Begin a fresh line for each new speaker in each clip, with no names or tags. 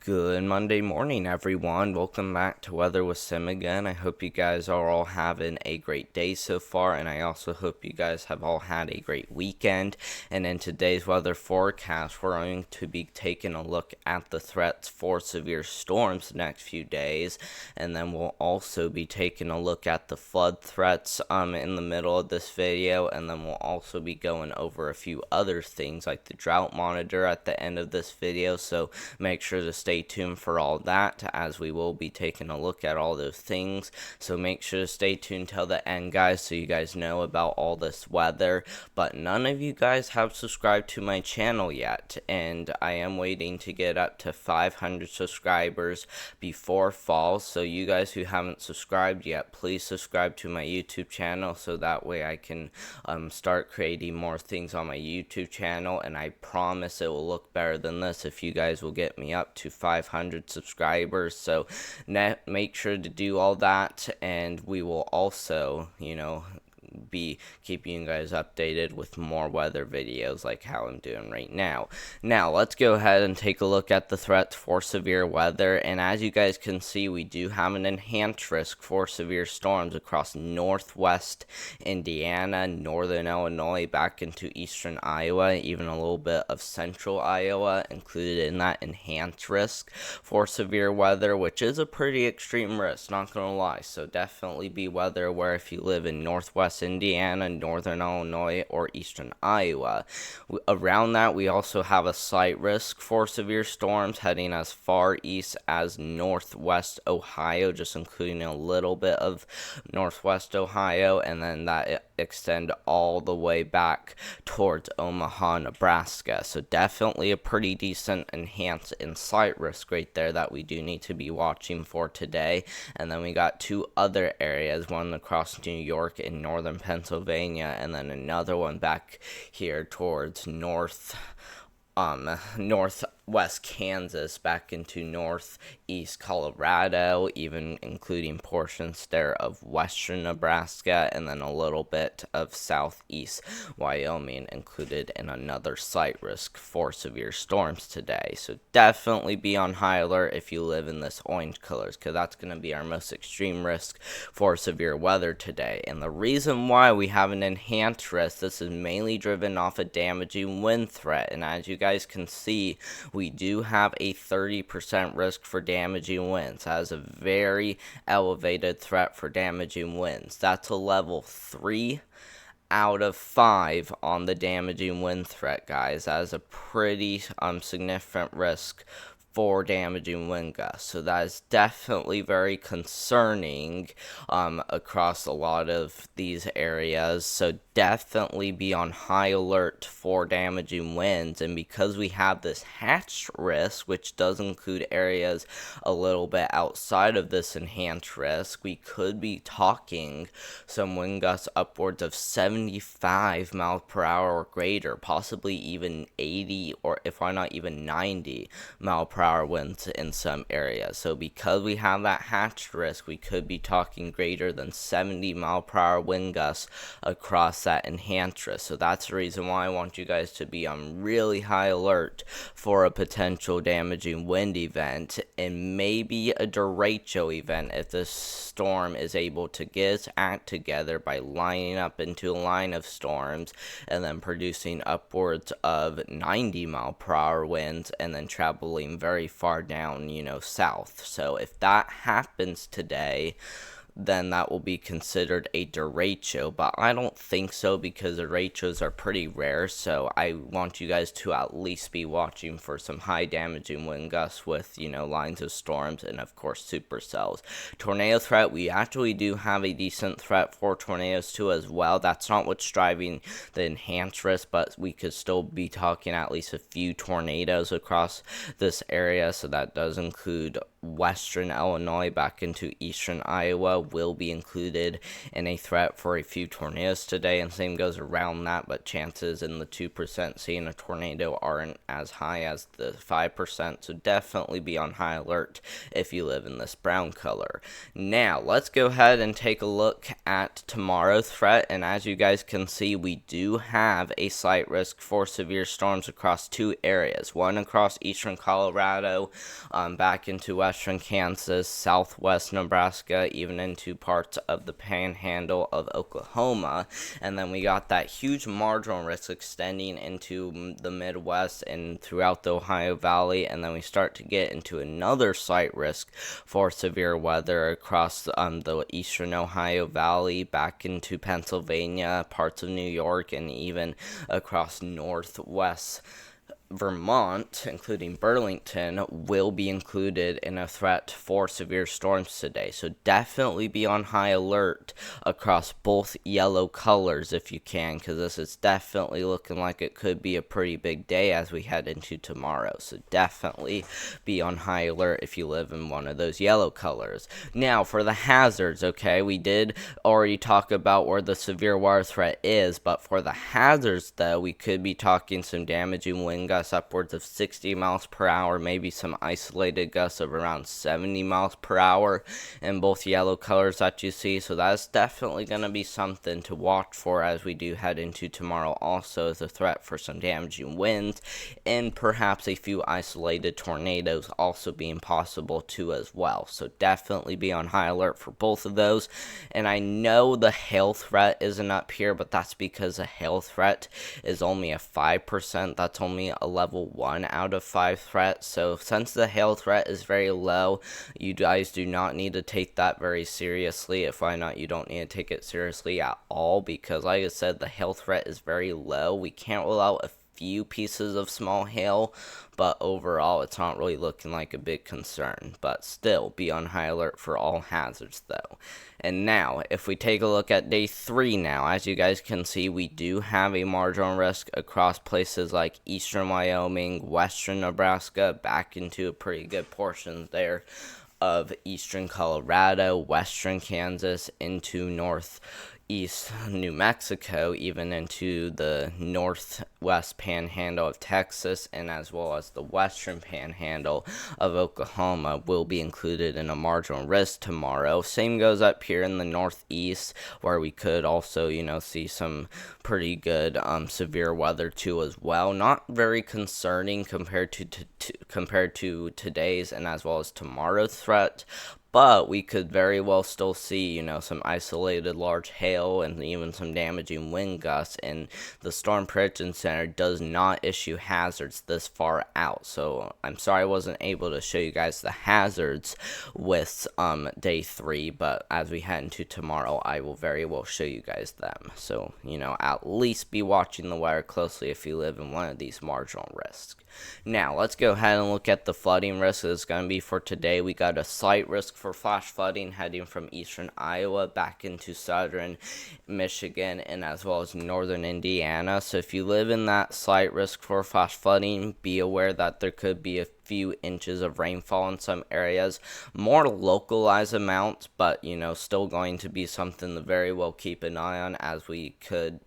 Good Monday morning, everyone. Welcome back to Weather with Sim again. I hope you guys are all having a great day so far, and I also hope you guys have all had a great weekend. And in today's weather forecast, we're going to be taking a look at the threats for severe storms the next few days, and then we'll also be taking a look at the flood threats in the middle of this video, and then we'll also be going over a few other things like the drought monitor at the end of this video. So make sure to stay tuned for all that, as we will be taking a look at all those things. So make sure to stay tuned till the end, guys, so you guys know about all this weather. But none of you guys have subscribed to my channel yet, and I am waiting to get up to 500 subscribers before fall. So you guys who haven't subscribed yet, please subscribe to my YouTube channel, so that way I can start creating more things on my YouTube channel, and I promise it will look better than this if you guys will get me up to 500 subscribers. So make sure to do all that, and we will also, be keeping you guys updated with more weather videos like how I'm doing right now. Now, let's go ahead and take a look at the threats for severe weather. And as you guys can see, we do have an enhanced risk for severe storms across northwest Indiana, northern Illinois, back into eastern Iowa, even a little bit of central Iowa included in that enhanced risk for severe weather, which is a pretty extreme risk, not gonna lie. So definitely be weather aware if you live in northwest Indiana, northern Illinois, or eastern Iowa. Around that, we also have a slight risk for severe storms heading as far east as northwest Ohio, just including a little bit of northwest Ohio, and then that extend all the way back towards Omaha, Nebraska. So definitely a pretty decent enhanced and slight risk right there that we do need to be watching for today. And then we got two other areas, one across New York and northern Pennsylvania, and then another one back here towards northwest Kansas, back into northeast Colorado, even including portions there of western Nebraska, and then a little bit of southeast Wyoming included in another slight risk for severe storms today. So definitely be on high alert if you live in this orange colors, because that's going to be our most extreme risk for severe weather today. And the reason why we have an enhanced risk, this is mainly driven off a damaging wind threat. And as you guys can see, we do have a 30% risk for damaging winds. That is a very elevated threat for damaging winds. That's a level 3 out of 5 on the damaging wind threat, guys. That is a pretty significant risk for damaging wind gusts. So that is definitely very concerning across a lot of these areas. So definitely be on high alert for damaging winds. And because we have this hatched risk, which does include areas a little bit outside of this enhanced risk, we could be talking some wind gusts upwards of 75 miles per hour or greater, possibly even 80, or if why not even 90 mile per hour winds in some areas. So because we have that hatched risk, we could be talking greater than 70 mile per hour wind gusts across that enhanced risk. So that's the reason why I want you guys to be on really high alert for a potential damaging wind event, and maybe a derecho event if this storm is able to get its act together by lining up into a line of storms and then producing upwards of 90 mile per hour winds and then traveling very far down, south. So if that happens today, then that will be considered a derecho, but I don't think so, because derechos are pretty rare. So I want you guys to at least be watching for some high damaging wind gusts with, lines of storms and of course supercells. Tornado threat, we actually do have a decent threat for tornadoes too as well. That's not what's driving the enhanced risk, but we could still be talking at least a few tornadoes across this area. So that does include western Illinois back into eastern Iowa, will be included in a threat for a few tornadoes today, and same goes around that, but chances in the 2% seeing a tornado aren't as high as the 5%, so definitely be on high alert if you live in this brown color. Now, let's go ahead and take a look at tomorrow's threat, and as you guys can see, we do have a slight risk for severe storms across two areas. One across eastern Colorado, back into western Kansas, southwest Nebraska, even into parts of the panhandle of Oklahoma, and then we got that huge marginal risk extending into the Midwest and throughout the Ohio Valley, and then we start to get into another slight risk for severe weather across the eastern Ohio Valley, back into Pennsylvania, parts of New York, and even across northwest Vermont, including Burlington, will be included in a threat for severe storms today. So definitely be on high alert across both yellow colors if you can, because this is definitely looking like it could be a pretty big day as we head into tomorrow. So definitely be on high alert if you live in one of those yellow colors. Now, for the hazards, okay, we did already talk about where the severe weather threat is, but for the hazards, though, we could be talking some damaging wind gusts upwards of 60 miles per hour, maybe some isolated gusts of around 70 miles per hour in both yellow colors that you see. So that's definitely going to be something to watch for as we do head into tomorrow. Also, as a threat for some damaging winds and perhaps a few isolated tornadoes also being possible too as well. So definitely be on high alert for both of those. And I know the hail threat isn't up here, but that's because a hail threat is only a 5%. That's only a level 1 out of 5 threat. So since the hail threat is very low, you guys do not need to take that very seriously. If why not, you don't need to take it seriously at all, because like I said, the hail threat is very low. We can't rule out a few pieces of small hail, but overall it's not really looking like a big concern. But still, be on high alert for all hazards though. And now, if we take a look at day 3 now, as you guys can see, we do have a marginal risk across places like eastern Wyoming, western Nebraska, back into a pretty good portion there of eastern Colorado, western Kansas, into northeast New Mexico, even into the northwest panhandle of Texas, and as well as the western panhandle of Oklahoma will be included in a marginal risk tomorrow. Same goes up here in the northeast, where we could also, see some pretty good severe weather too as well. Not very concerning compared to today's and as well as tomorrow's threat. But we could very well still see, some isolated large hail and even some damaging wind gusts. And the Storm Prediction Center does not issue hazards this far out. So I'm sorry I wasn't able to show you guys the hazards with day 3. But as we head into tomorrow, I will very well show you guys them. So, at least be watching the weather closely if you live in one of these marginal risks. Now, let's go ahead and look at the flooding risk that is going to be for today. We got a slight risk for flash flooding heading from eastern Iowa back into southern Michigan and as well as northern Indiana. So if you live in that slight risk for flash flooding, be aware that there could be a few inches of rainfall in some areas. More localized amounts, but, still going to be something to very well keep an eye on, as we could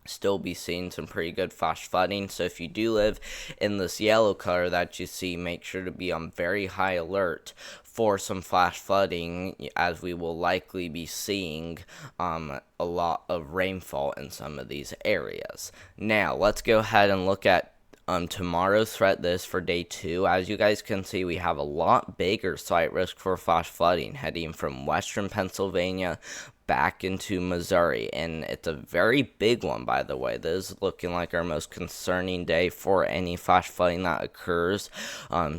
still be seeing some pretty good flash flooding. So if you do live in this yellow color that you see, make sure to be on very high alert for some flash flooding, as we will likely be seeing a lot of rainfall in some of these areas. Now, let's go ahead and look at tomorrow's threat list for day 2. As you guys can see, we have a lot bigger slight risk for flash flooding heading from western Pennsylvania back into Missouri, and it's a very big one, by the way. This is looking like our most concerning day for any flash flooding that occurs.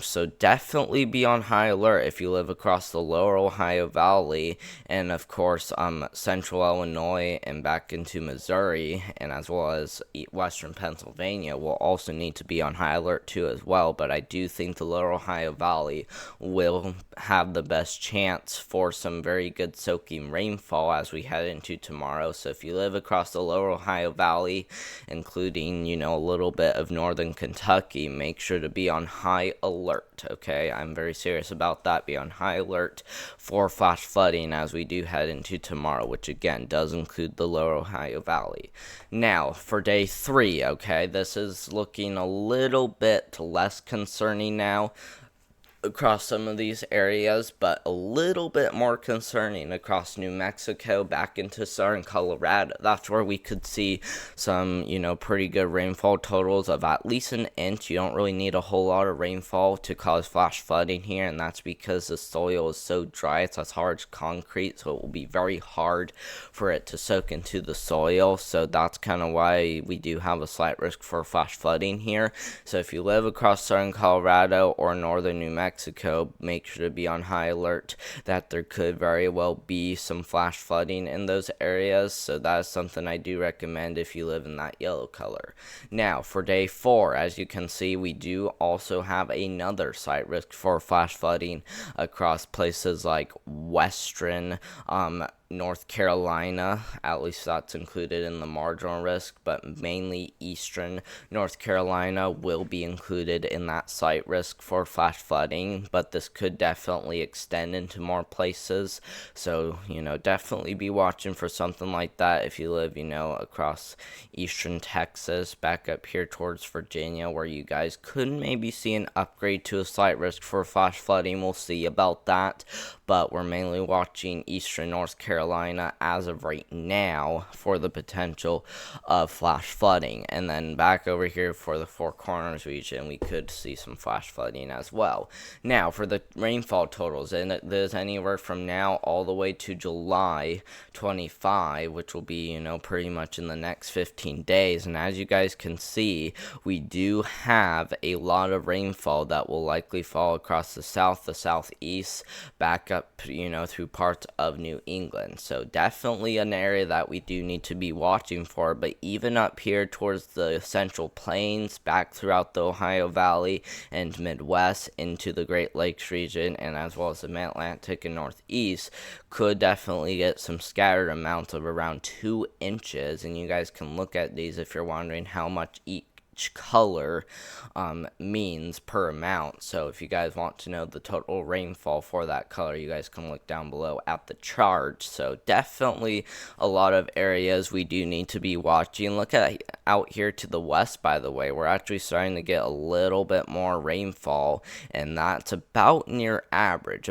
So definitely be on high alert if you live across the lower Ohio Valley and of course central Illinois and back into Missouri, and as well as western Pennsylvania will also need to be on high alert too as well. But I do think the lower Ohio Valley will have the best chance for some very good soaking rainfall, as we head into tomorrow. So if you live across the lower Ohio Valley, including, a little bit of northern Kentucky, make sure to be on high alert, okay? I'm very serious about that. Be on high alert for flash flooding as we do head into tomorrow, which again does include the lower Ohio Valley. Now, for day 3, okay, this is looking a little bit less concerning now across some of these areas, but a little bit more concerning across New Mexico back into southern Colorado. That's where we could see some, pretty good rainfall totals of at least an inch. You don't really need a whole lot of rainfall to cause flash flooding here, and that's because the soil is so dry. It's as hard as concrete, so it will be very hard for it to soak into the soil. So that's kind of why we do have a slight risk for flash flooding here. So if you live across southern Colorado or northern New Mexico, make sure to be on high alert that there could very well be some flash flooding in those areas. So that is something I do recommend if you live in that yellow color. Now, for day 4, as you can see, we do also have another slight risk for flash flooding across places like western North Carolina. At least that's included in the marginal risk, but mainly eastern North Carolina will be included in that slight risk for flash flooding, but this could definitely extend into more places. So, definitely be watching for something like that if you live, across eastern Texas, back up here towards Virginia, where you guys could maybe see an upgrade to a slight risk for flash flooding. We'll see about that, but we're mainly watching eastern North Carolina as of right now for the potential of flash flooding. And then back over here for the Four Corners region, we could see some flash flooding as well. Now, for the rainfall totals, and there's anywhere from now all the way to July 25, which will be, pretty much in the next 15 days. And as you guys can see, we do have a lot of rainfall that will likely fall across the south, the southeast, back up, through parts of New England. So definitely an area that we do need to be watching for. But even up here towards the Central Plains, back throughout the Ohio Valley and Midwest into the Great Lakes region, and as well as the Mid-Atlantic and Northeast, could definitely get some scattered amounts of around 2 inches. And you guys can look at these if you're wondering how much each color means per amount. So if you guys want to know the total rainfall for that color, you guys can look down below at the chart. So definitely a lot of areas we do need to be watching. Look at out here to the west, by the way. We're actually starting to get a little bit more rainfall, and that's about near average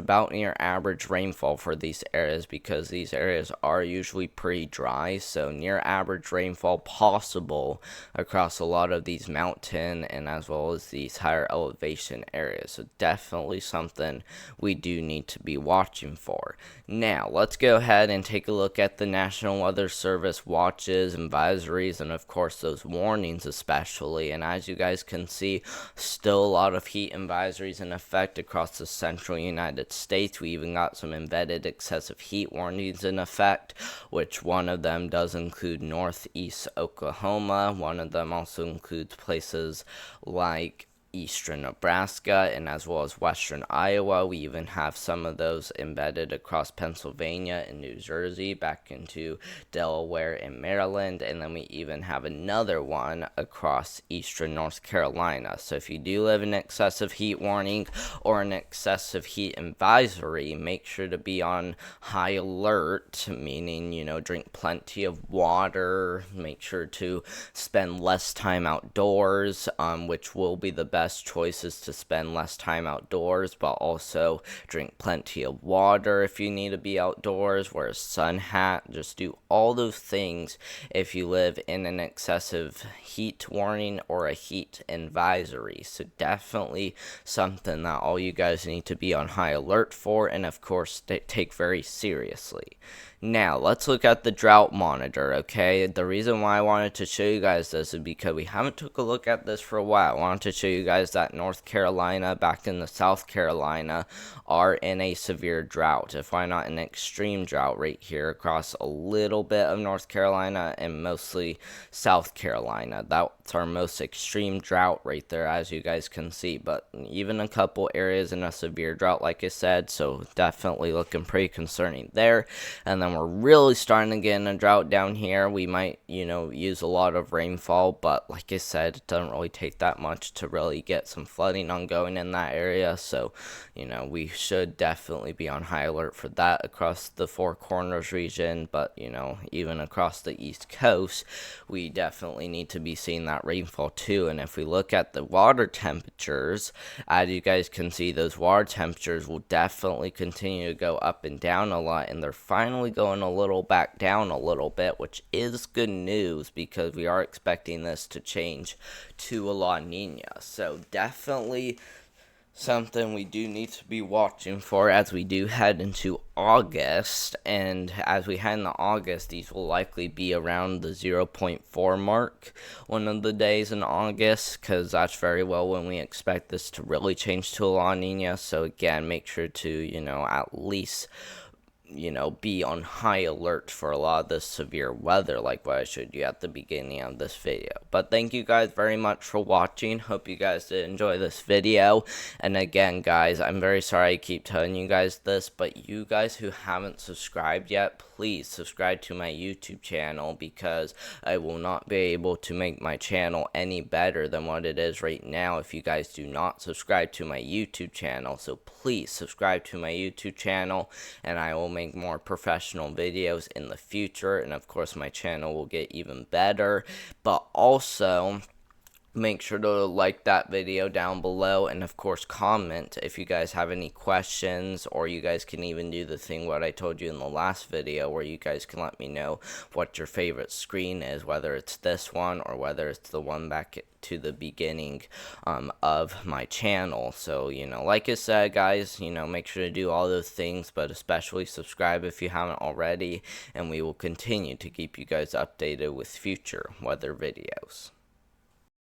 rainfall for these areas, because these areas are usually pretty dry. So near average rainfall possible across a lot of these mountain and as well as these higher elevation areas. So definitely something we do need to be watching for. Now, let's go ahead and take a look at the National Weather Service watches, advisories, and of course those warnings especially. And as you guys can see, still a lot of heat advisories in effect across the central United States. We even got some embedded excessive heat warnings in effect, which one of them does include northeast Oklahoma. One of them also includes places like eastern Nebraska and as well as western Iowa. We even have some of those embedded across Pennsylvania and New Jersey back into Delaware and Maryland, and then we even have another one across eastern North Carolina. So if you do live in excessive heat warning or an excessive heat advisory, make sure to be on high alert, meaning, drink plenty of water, make sure to spend less time outdoors, which will be the best choices to spend less time outdoors, but also drink plenty of water if you need to be outdoors, wear a sun hat, just do all those things if you live in an excessive heat warning or a heat advisory. So definitely something that all you guys need to be on high alert for, and of course take very seriously. Now, let's look at the drought monitor, okay? The reason why I wanted to show you guys this is because we haven't took a look at this for a while. I wanted to show you guys that North Carolina, back in the South Carolina, are in a severe drought, if why not an extreme drought right here across a little bit of North Carolina and mostly South Carolina. That's that's our most extreme drought right there, as you guys can see. But even a couple areas in a severe drought, like I said, so definitely looking pretty concerning there. And then we're really starting to get in a drought down here. We might, use a lot of rainfall, but like I said, it doesn't really take that much to really get some flooding ongoing in that area. So, we should definitely be on high alert for that across the Four Corners region. But, even across the East Coast, we definitely need to be seeing that rainfall too. And if we look at the water temperatures, as you guys can see, those water temperatures will definitely continue to go up and down a lot, and they're finally going a little back down a little bit, which is good news because we are expecting this to change to a La Nina. So definitely something we do need to be watching for as we do head into August. And as we head into August, these will likely be around the 0 0.4 mark one of the days in August, because that's very well when we expect this to really change to a La Nina. So again, make sure to at least be on high alert for a lot of this severe weather, like what I showed you at the beginning of this video. But thank you guys very much for watching. Hope you guys did enjoy this video. And again, guys, I'm very sorry I keep telling you guys this, but you guys who haven't subscribed yet, please subscribe to my YouTube channel, because I will not be able to make my channel any better than what it is right now if you guys do not subscribe to my YouTube channel. So please subscribe to my YouTube channel, and I will make more professional videos in the future. And of course, my channel will get even better. But also, make sure to like that video down below, and of course comment if you guys have any questions, or you guys can even do the thing what I told you in the last video, where you guys can let me know what your favorite screen is, whether it's this one or whether it's the one back to the beginning of my channel. So like I said, guys, make sure to do all those things, but especially subscribe if you haven't already, and we will continue to keep you guys updated with future weather videos.